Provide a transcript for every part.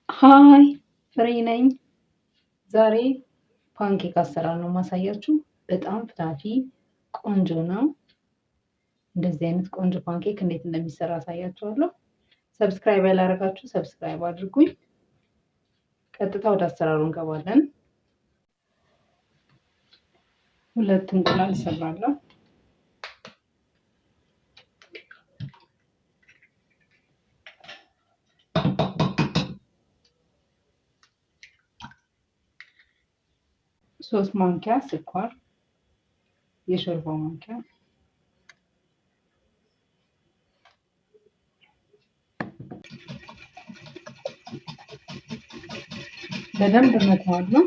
ሃይ ፍሬ ነኝ። ዛሬ ፓንኬክ አሰራር ነው ማሳያችሁ። በጣም ፍታፊ ቆንጆ ነው። እንደዚህ አይነት ቆንጆ ፓንኬክ እንዴት እንደሚሰራ አሳያችኋለሁ። ሰብስክራይብ ያላደረጋችሁ ሰብስክራይብ አድርጉኝ። ቀጥታ ወደ አሰራሩ እንገባለን። ሁለት እንቁላል እሰራለሁ። ሶስት ማንኪያ ስኳር፣ የሾርባ ማንኪያ፣ በደንብ መታዋለሁ።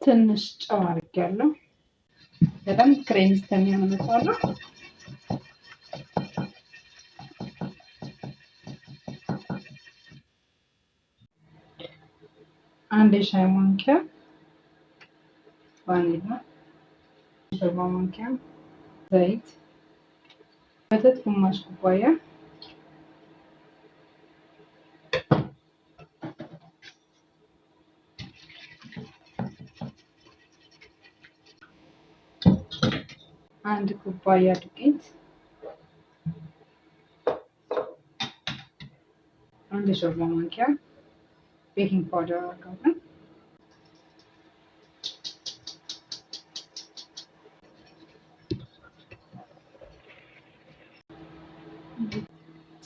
ትንሽ ጨው አድርጌያለሁ። በደንብ ክሬም እስከሚሆን መታዋለሁ። አንድ የሻይ ማንኪያ ቫኒላ፣ ሾርባ ማንኪያ ዘይት፣ ወተት ግማሽ ኩባያ፣ አንድ ኩባያ ዱቄት፣ አንድ የሾርባ ማንኪያ ቤኪንግ ፓውደር አድርጋለሁ።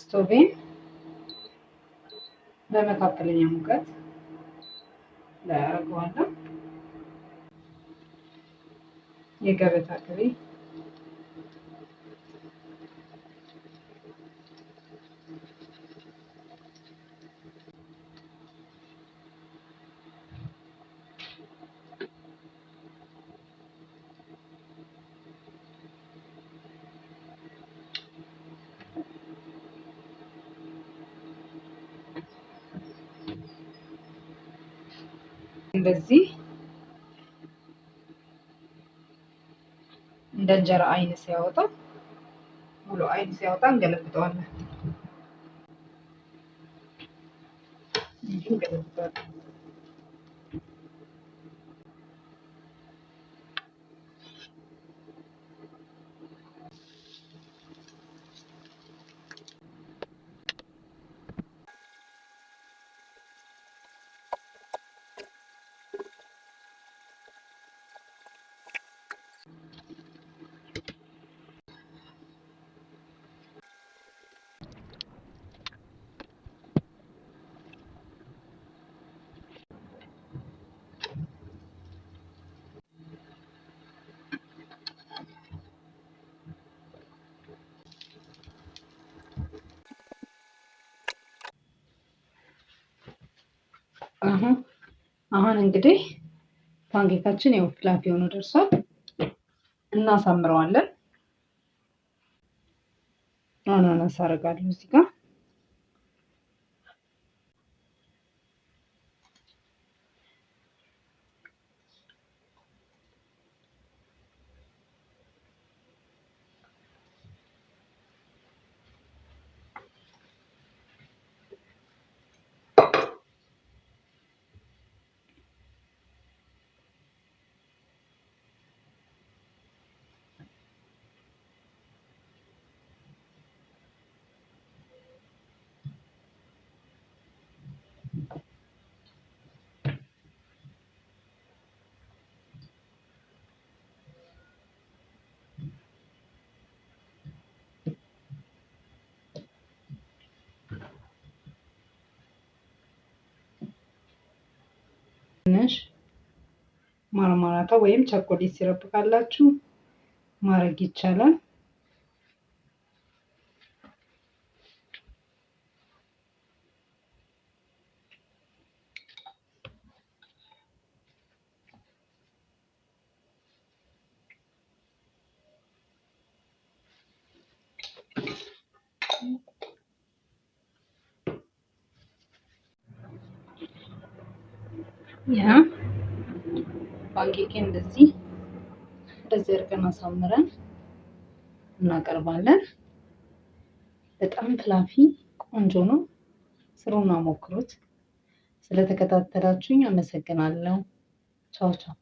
ስቶቬን በመካከለኛ ሙቀት ላይ አደርገዋለሁ። የገበታ ቅቤ፣ እንደዚህ እንደ እንጀራ አይን ሲያወጣ ሙሉ አይን ሲያወጣ እንገለብጠዋለን። እንገለብጠዋለን። አሁን እንግዲህ ፓንኬካችን ያው ፍላፊ ሆኖ ደርሷል። እናሳምረዋለን። አናናስ አደርጋለሁ እዚህ ጋር። ትንሽ ማርማራታ ወይም ቸኮሌት ሲረፕ ካላችሁ ማድረግ ይቻላል። ያ ፓንኬኬን እንደዚህ አድርገን አሳምረን እናቀርባለን። በጣም ፍላፊ ቆንጆ ነው። ስሩና ሞክሩት። ስለተከታተላችሁኝ አመሰግናለሁ። ቻው ቻው።